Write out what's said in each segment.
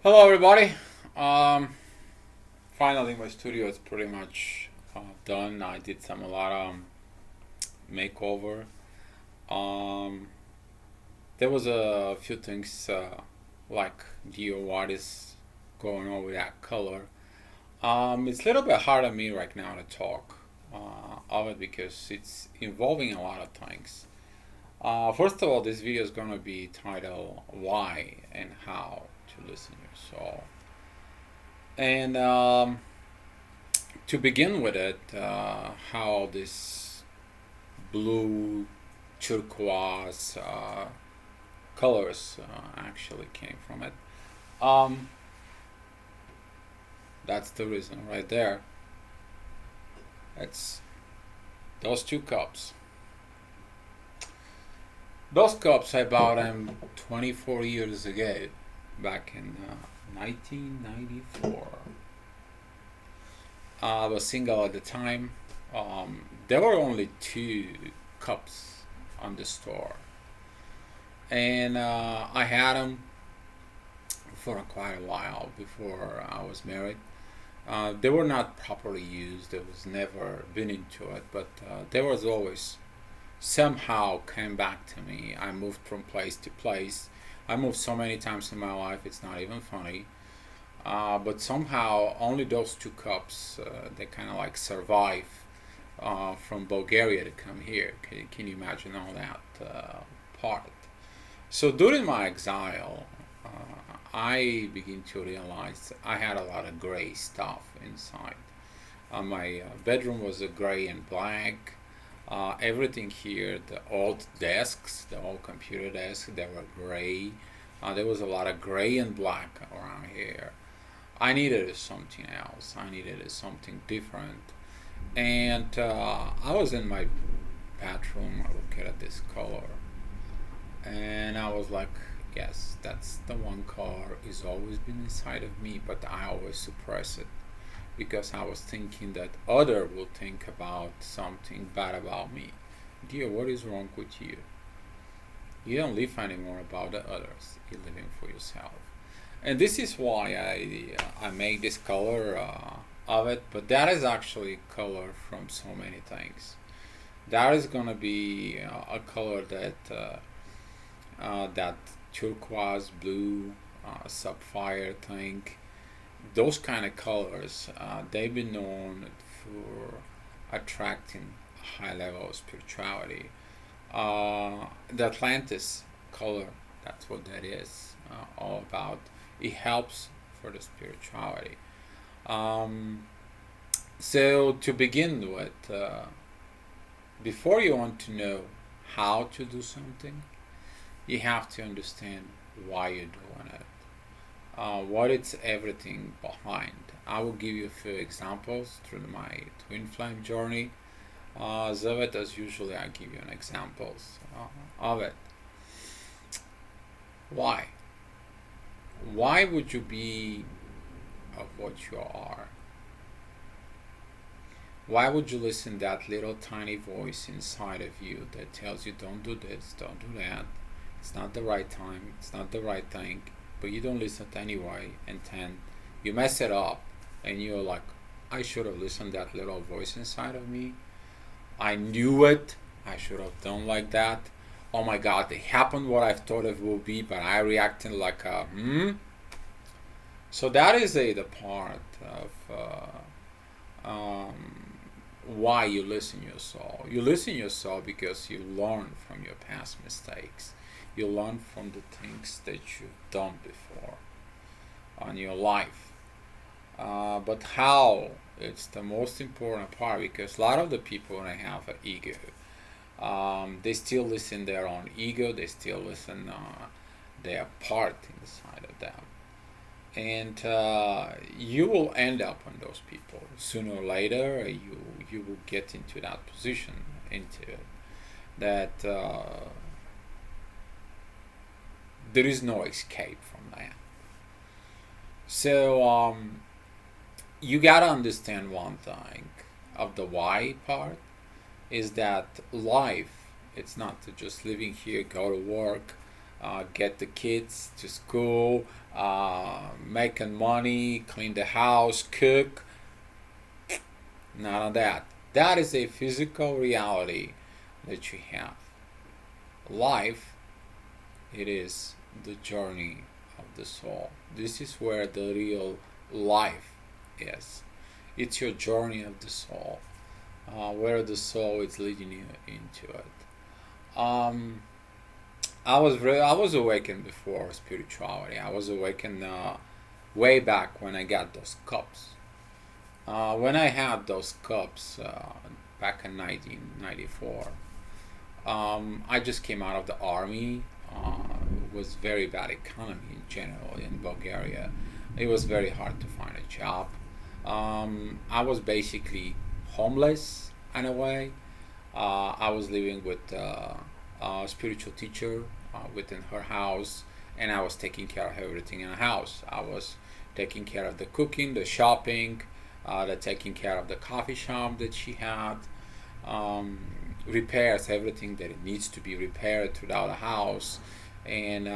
Hello, everybody. Um, Finally, my studio is pretty much done. I did a lot of makeover. Um, there was a few things like what is going on with that color. It's a little bit hard on me right now to talk of it because it's involving a lot of things. First of all, this video is going to be titled "Why and How to Listen to Your Soul." And to begin with it, how this blue turquoise colors actually came from it. Um, that's the reason right there. It's those two cups. Those cups I bought them 24 years ago, back in 1994. I was single at the time. There were only two cups on the store, and I had them for quite a while before I was married. They were not properly used. There was never been into it, but there was always somehow came back to me. I moved from place to place. I moved so many times in my life, it's not even funny. But somehow only those two cups they kind of like survive from Bulgaria to come here. Can you imagine all that part? So during my exile, I begin to realize I had a lot of gray stuff inside. My bedroom was a gray and black. Everything here, the old desks, the old computer desks, they were gray. There was a lot of gray and black around here. I needed something else. I needed something different. And I was in my bathroom. I looked at this color, and I was like, yes, that's the one color. It's always been inside of me, but I always suppress it because I was thinking that other will think about something bad about me. Dear, what is wrong with you? You don't live anymore about the others. You're living for yourself. And this is why I make this color of it. But that is actually color from so many things. That is gonna be a color that turquoise blue sapphire thing. Those kind of colors, they've been known for attracting a high level of spirituality. The Atlantis color, that's what that is all about. It helps for the spirituality. Um, so to begin with, before you want to know how to do something, you have to understand why you're doing it. What it's everything behind. I will give you a few examples through my twin flame journey. Of it, as usually, I give you an examples of it. Why? Why would you be of what you are? Why would you listen to that little tiny voice inside of you that tells you don't do this, don't do that, it's not the right time, it's not the right thing, but you don't listen to anyway, and then you mess it up, and you're like, I should have listened to that little voice inside of me. I knew it. I should have done like that. Oh my God, it happened what I thought it would be, but I reacted like a So that is the part of why you listen your soul. You listen your soul because you learn from your past mistakes. You learn from the things that you've done before on your life. But how? It's the most important part because a lot of the people when they have an ego, they still listen their own ego. They still listen their part inside of them, and you will end up on those people sooner or later. You will get into that position, into it, that there is no escape from that. So you gotta understand one thing of the why part is that life, it's not to just living here, go to work, get the kids to school, making money, clean the house, cook. None of that. That is a physical reality that you have. Life, it is the journey of the soul. This is where the real life is. It's your journey of the soul, where the soul is leading you into it. Um, I was awakened before spirituality. I was awakened way back when I got those cups. When I had those cups back in 1994, I just came out of the army. It was very bad economy in general in Bulgaria. It was very hard to find a job. I was basically homeless in a way. I was living with a spiritual teacher within her house, and I was taking care of everything in the house. I was taking care of the cooking, the shopping, the taking care of the coffee shop that she had, um, repairs everything that it needs to be repaired throughout the house, and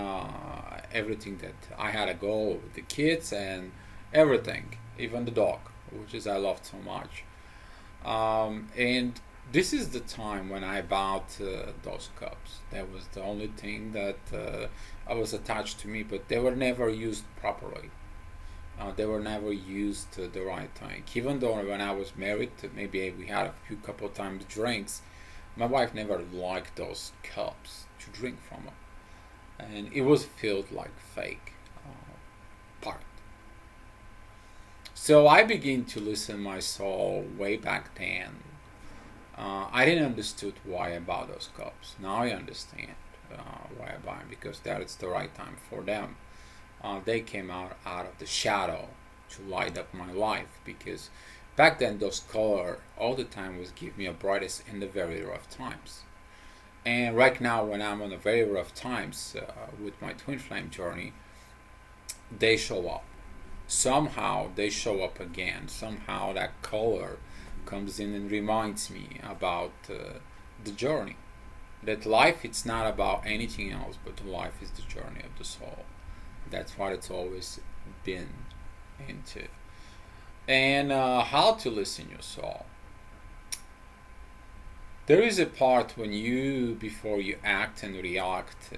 everything that I had to go with the kids and everything, even the dog, which is I loved so much. And this is the time when I bought those cups. That was the only thing that I was attached to me, but they were never used properly. They were never used the right time. Even though when I was married, maybe we had a few couple of times drinks, my wife never liked those cups to drink from them, and it was filled like fake part. So I began to listen my soul way back then. I didn't understood why I bought those cups. Now I understand why I buy them, because that is the right time for them. They came out of the shadow to light up my life, because back then those color all the time was give me a brightest in the very rough times. And right now when I'm on the very rough times with my twin flame journey, they show up. Somehow they show up again. Somehow that color comes in and reminds me about the journey. That life it's not about anything else, but life is the journey of the soul. That's what it's always been into. And how to listen your soul. There is a part when you, before you act and react,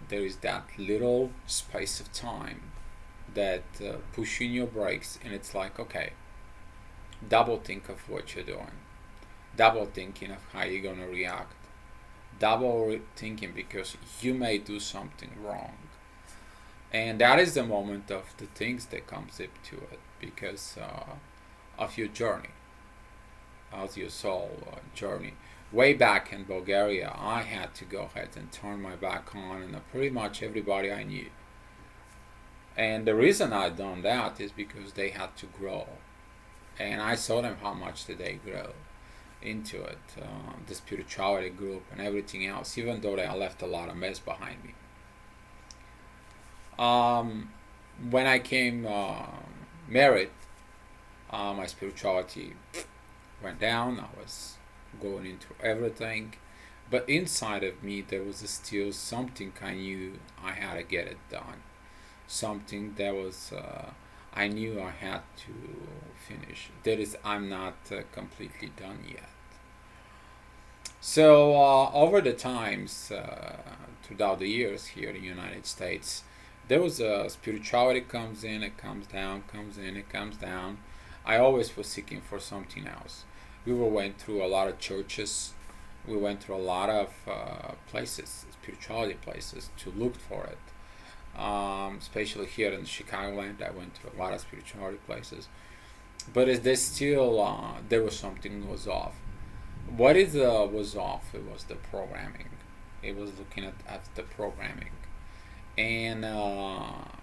there is that little space of time that push in your brakes, and it's like, okay, double think of what you're doing, double thinking of how you're gonna react, double thinking because you may do something wrong, and that is the moment of the things that comes up to it because of your journey, of your soul journey. Way back in Bulgaria, I had to go ahead and turn my back on and pretty much everybody I knew. And the reason I done that is because they had to grow, and I saw them how much did they grow into it, the spirituality group and everything else. Even though they left a lot of mess behind me. When I came married, my spirituality went down. I was going into everything, but inside of me there was still something I knew I had to get it done. Something that was I knew I had to finish. That is, I'm not completely done yet. So over the times, throughout the years here in the United States, there was a spirituality comes in, it comes down, comes in, it comes down. I always was seeking for something else. We went through a lot of churches. We went through a lot of places, spirituality places, to look for it. Especially here in Chicagoland, I went to a lot of spirituality places, but there still there was something was off. What is was off? It was the programming. It was looking at the programming, and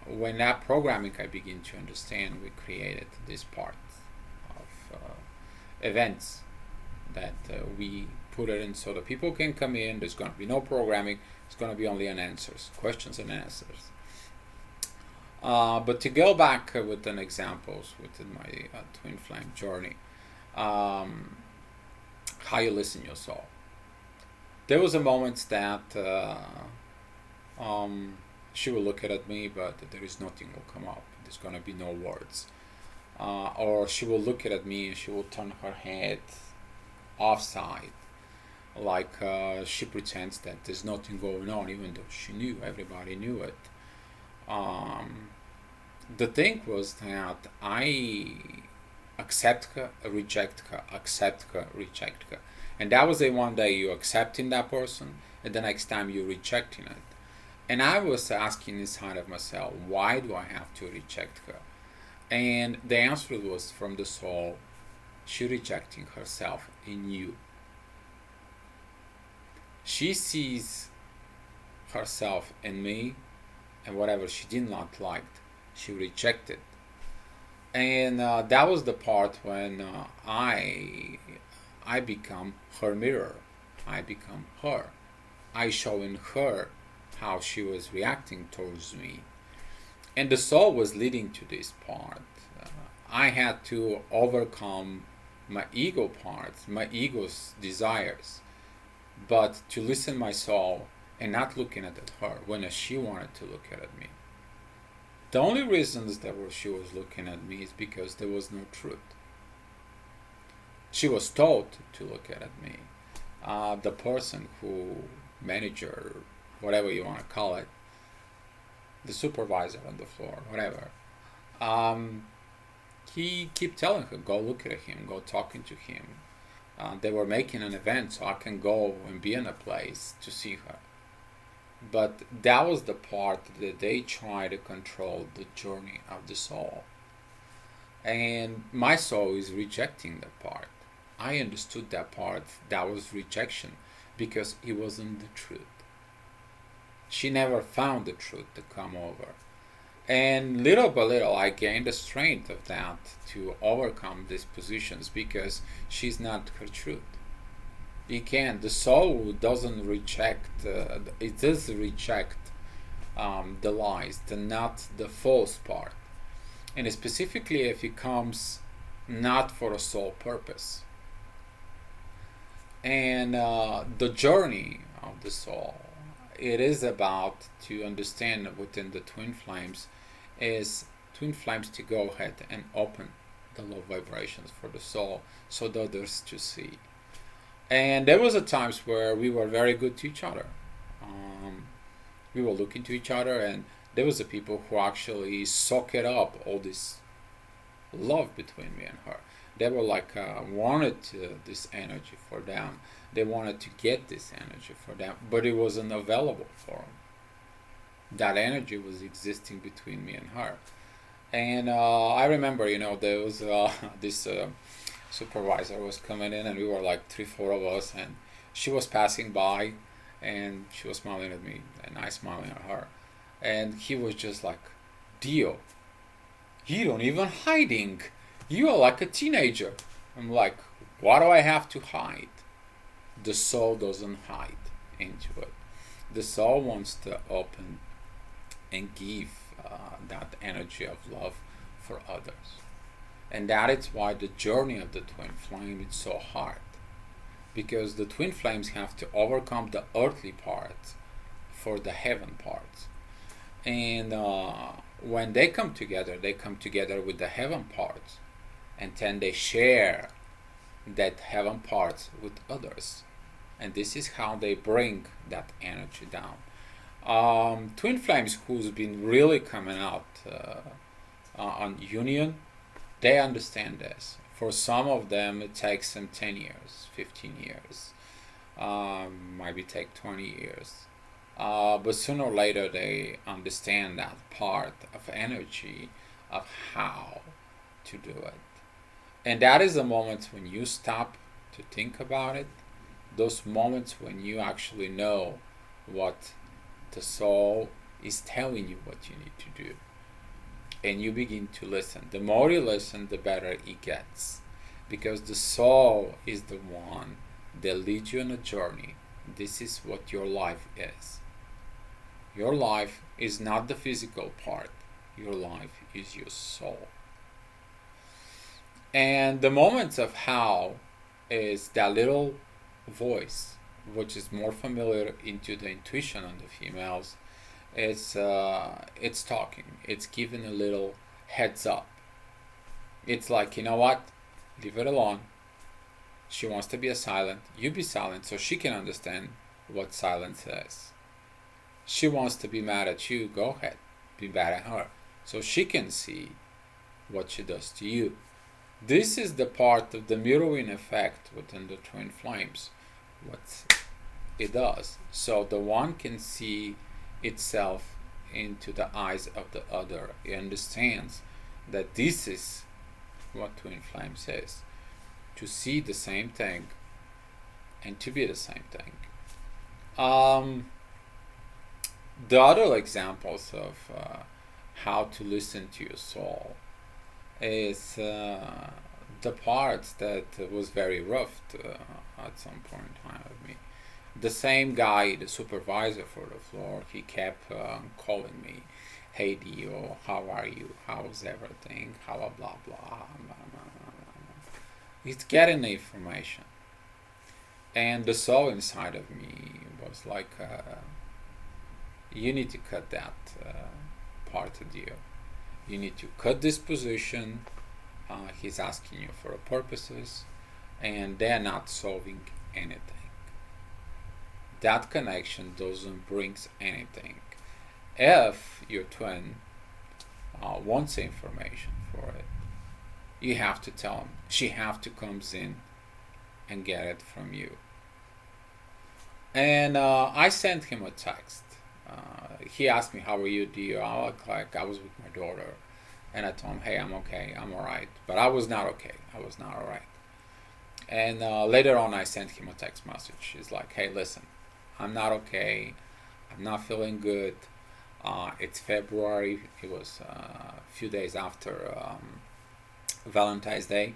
when that programming I begin to understand, we created this part of events that we put it in so that people can come in. There's going to be no programming. It's going to be only an answers, questions and answers. But to go back with an examples within my twin flame journey, how you listen your soul. There was a moment that She will look at me, but there is nothing will come up. There's gonna be no words. Or she will look at me and she will turn her head offside, like she pretends that there's nothing going on, even though she knew, everybody knew it. Um, the thing was that I accept her, reject her, accept her, reject her. And that was the one day you accepting that person, and the next time you rejecting it. And I was asking inside of myself, why do I have to reject her? And the answer was from the soul, she rejecting herself in you. She sees herself in me, and whatever she did not like, she rejected. And that was the part when I become her mirror. I become her. I showing her how she was reacting towards me. And the soul was leading to this part. I had to overcome my ego parts, my ego's desires, but to listen my soul and not looking at her when she wanted to look at me. The only reasons that she was looking at me is because there was no truth. She was told to look at me. The person who, manager, whatever you want to call it, the supervisor on the floor, whatever, he kept telling her, go look at him, go talking to him. They were making an event so I can go and be in a place to see her. But that was the part that they try to control the journey of the soul. And my soul is rejecting that part. I understood that part. That was rejection because it wasn't the truth. She never found the truth to come over. And little by little, I gained the strength of that to overcome these positions because she's not her truth. You can't. The soul doesn't reject. It does reject the lies, not the false part, and specifically if it comes not for a sole purpose. And the journey of the soul, it is about to understand within the twin flames, is twin flames to go ahead and open the low vibrations for the soul so the others to see. And there was a times where we were very good to each other. We were looking to each other, and there was a people who actually soaked up all this love between me and her. They were like wanted this energy for them. They wanted to get this energy for them, but it wasn't available for them. That energy was existing between me and her. And I remember, there was this supervisor was coming in, and we were like 3-4 of us, and she was passing by, and she was smiling at me, and I smiling at her, and he was just like, Dio, you don't even hiding, you are like a teenager. I'm like, what do I have to hide? The soul doesn't hide into it. The soul wants to open and give that energy of love for others. And that is why the journey of the twin flame is so hard. Because the twin flames have to overcome the earthly parts for the heaven parts. And when they come together with the heaven parts. And then they share that heaven parts with others. And this is how they bring that energy down. Twin flames who's been really coming out on union, they understand this. For some of them, it takes them 10 years, 15 years, maybe take 20 years. But sooner or later, they understand that part of energy of how to do it. And that is the moment when you stop to think about it, those moments when you actually know what the soul is telling you what you need to do. And you begin to listen. The more you listen, the better it gets. Because the soul is the one that leads you on a journey. This is what your life is. Your life is not the physical part. Your life is your soul. And the moments of how is that little voice, which is more familiar into the intuition on the females, It's talking. It's giving a little heads up. It's like, you know what? Leave it alone. She wants to be a silent. You be silent so she can understand what silence is. She wants to be mad at you. Go ahead. Be mad at her. So she can see what she does to you. This is the part of the mirroring effect within the twin flames. What it does. So the one can see itself into the eyes of the other. It understands that this is what twin flames is. To see the same thing and to be the same thing. The other examples of how to listen to your soul is the parts that was very rough at some point in time with me. The same guy, the supervisor for the floor, he kept calling me, "Hey Dio, how are you? How's everything? How blah blah blah." He's getting the information, and the soul inside of me was like, "You need to cut that part of Dio. You need to cut this position. He's asking you for purposes, and they're not solving anything. That connection doesn't bring anything. If your twin wants information for it, you have to tell him. She have to comes in and get it from you." And I sent him a text. He asked me, "How are you, Dio?" I look like I was with my daughter, and I told him, "Hey, I'm okay. I'm alright." But I was not okay. I was not alright. And later on, I sent him a text message. He's like, "Hey, listen, I'm not okay. I'm not feeling good. It's February. It was a few days after Valentine's Day,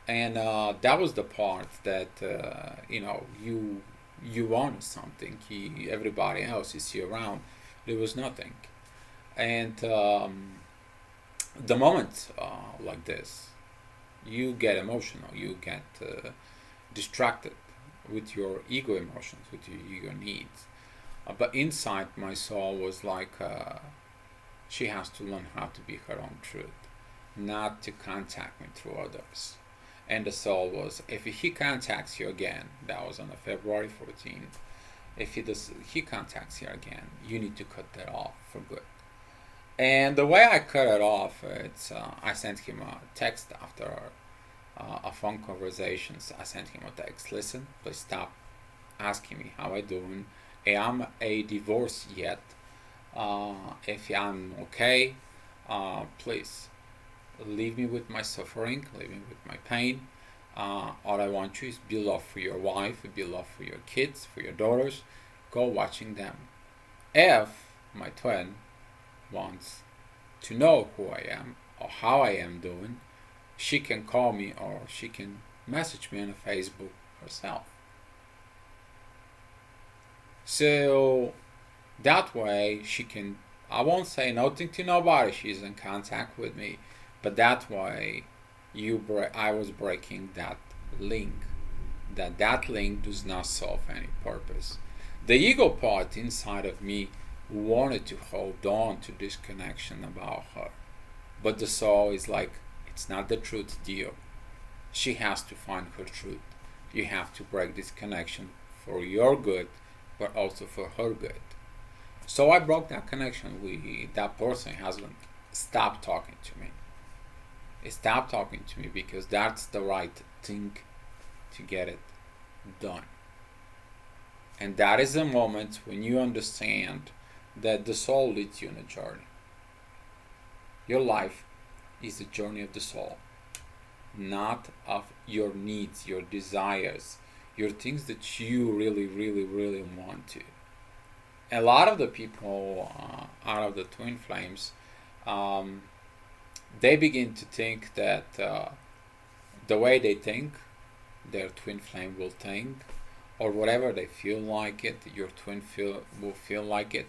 and that was the part that you wanted something. Everybody else is here around. There was nothing, and the moment like this, you get emotional. You get distracted with your ego emotions, with your ego needs. But inside, my soul was like, she has to learn how to be her own truth, not to contact me through others. And the soul was, if he contacts you again, that was on the February 14th, if he contacts you again, you need to cut that off for good. And the way I cut it off, it's I sent him a text after a phone conversation. I sent him a text. "Listen, please stop asking me how I doing. I'm a divorce yet. If I'm okay, please leave me with my suffering, leave me with my pain. All I want you is be love for your wife, be love for your kids, for your daughters. Go watching them. If my twin wants to know who I am or how I am doing, she can call me or she can message me on Facebook herself." So that way she can, I won't say nothing to nobody, she's in contact with me, but that way I was breaking that link. That link does not solve any purpose. The ego part inside of me wanted to hold on to this connection about her, but the soul is like, it's not the truth, Dio. She has to find her truth. You have to break this connection for your good, but also for her good. So I broke that connection. That person hasn't stopped talking to me. It stopped talking to me because that's the right thing to get it done. And that is the moment when you understand that the soul leads you on a journey. Your life is the journey of the soul, not of your needs, your desires, your things that you really, really, really want to. A lot of the people out of the twin flames, they begin to think that the way they think, their twin flame will think, or whatever they feel like it, your twin will feel like it.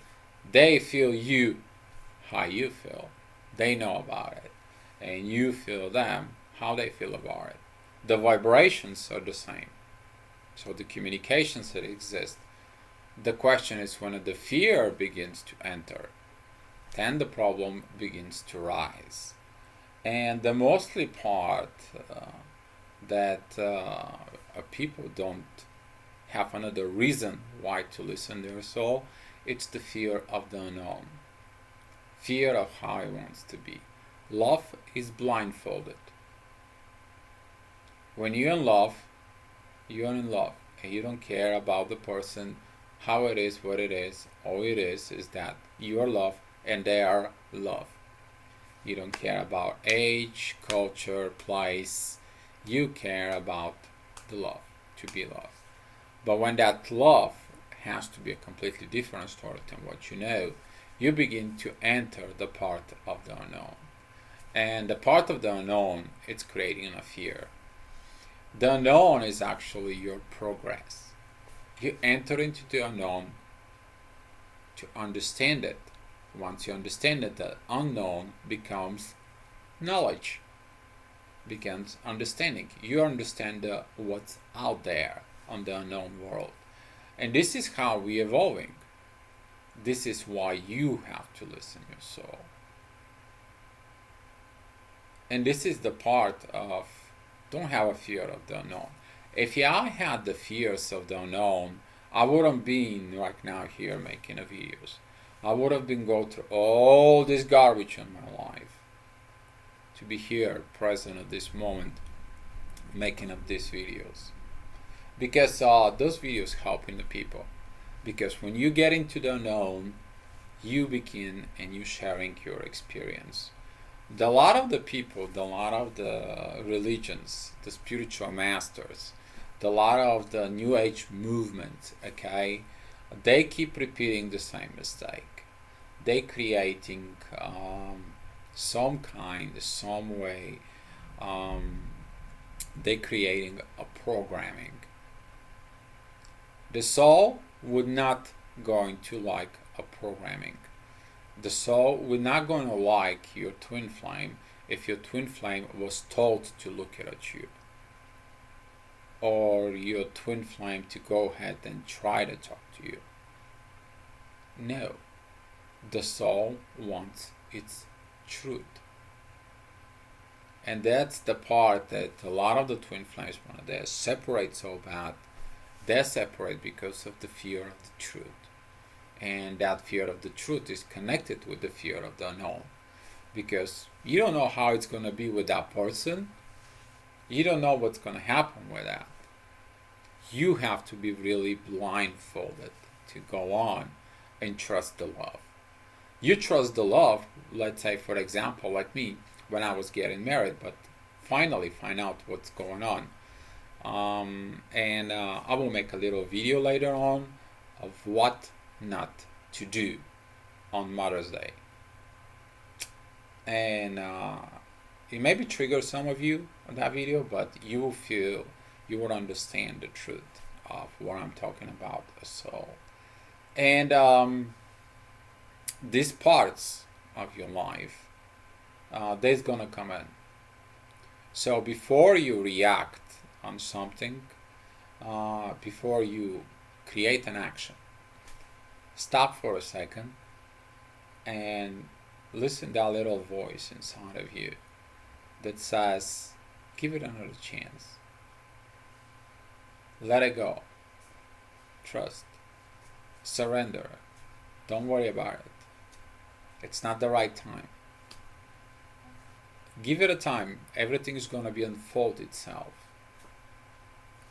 They feel you how you feel. They know about it. And you feel them how they feel about it. The vibrations are the same. So the communications that exist The question is when the fear begins to enter, then the problem begins to rise. And the mostly part that people don't have another reason why to listen to their soul, it's the fear of the unknown, fear of how it wants to be. Love is blindfolded. When you're in love, and you don't care about the person, how it is, what it is. All it is that you're love and they are love. You don't care about age, culture, place. You care about the love, to be loved. But when that love has to be a completely different story than what you know, you begin to enter the part of the unknown. And the part of the unknown, it's creating a fear. The unknown is actually your progress. You enter into the unknown to understand it. Once you understand it, the unknown becomes knowledge, becomes understanding. You understand what's out there on the unknown world. And this is how we're evolving. This is why you have to listen to your soul. And this is the part of don't have a fear of the unknown. If I had the fears of the unknown, I wouldn't be right now here making videos. I would have been going through all this garbage in my life to be here, present at this moment, making up these videos. Because those videos helping the people. Because when you get into the unknown, you begin and you sharing your experience. A lot of the people, a lot of the religions, the spiritual masters, a lot of the New Age movement, okay, they keep repeating the same mistake. They creating some way, they creating a programming. The soul would not going to like a programming. The soul we're not going to like your twin flame if your twin flame was told to look at you, or your twin flame to go ahead and try to talk to you. No, the soul wants its truth. And that's the part that a lot of the twin flames want to separate so bad. They separate because of the fear of the truth. And that fear of the truth is connected with the fear of the unknown, because you don't know how it's going to be with that person. You don't know what's going to happen with that. You have to be really blindfolded to go on and trust the love. You trust the love, let's say for example like me when I was getting married, but finally find out what's going on. I will make a little video later on of what not to do on Mother's Day, and it maybe trigger some of you on that video, but you will feel, you will understand the truth of what I'm talking about. So, and these parts of your life, there's gonna come in. So before you react on something, before you create an action, stop for a second and listen to that little voice inside of you that says, give it another chance. Let it go. Trust. Surrender. Don't worry about it. It's not the right time. Give it a time. Everything is going to be unfold itself.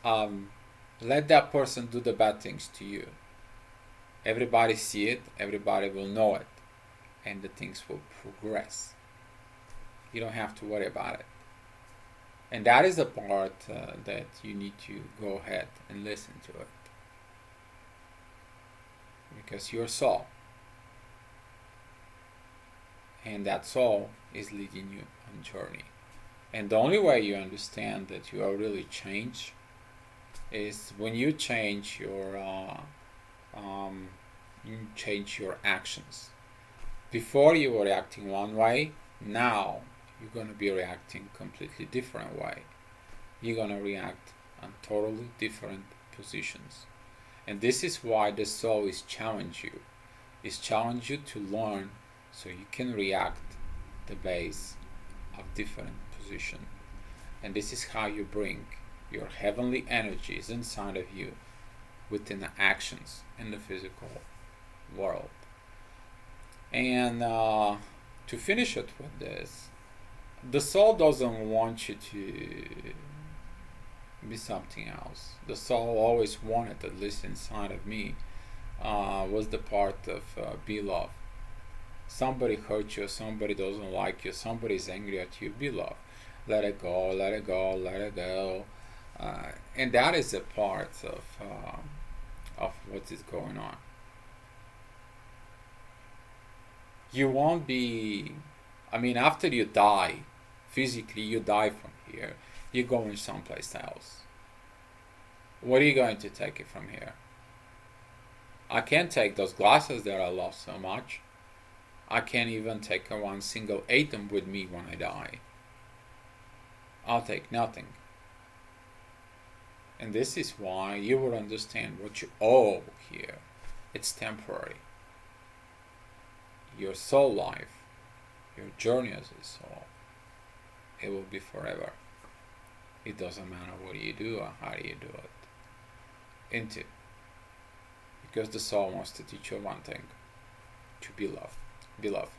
Let that person do the bad things to you. Everybody see it, everybody will know it, and the things will progress. You don't have to worry about it. And that is the part that you need to go ahead and listen to it. Because your soul, and that soul is leading you on a journey. And the only way you understand that you are really changed is when you change your actions. Before you were reacting one way, now you're going to be reacting completely different way. You're going to react on totally different positions. And this is why the soul is challenge you. It's challenge you to learn so you can react the base of different position. And this is how you bring your heavenly energies inside of you within the actions in the physical world. And to finish it with this, the soul doesn't want you to be something else. The soul always wanted, at least inside of me, was the part of be love. Somebody hurt you, somebody doesn't like you, somebody's angry at you, be love. Let it go, let it go, let it go. And that is a part of what is going on. You won't be, I mean, after you die, physically you die from here, you're going someplace else. What are you going to take it from here? I can't take those glasses that I love so much. I can't even take one single atom with me when I die. I'll take nothing. And this is why you will understand what you owe here. It's temporary. Your soul life, your journey as a soul, it will be forever. It doesn't matter what you do or how you do it. Into. Because the soul wants to teach you one thing. To be loved. Be loved.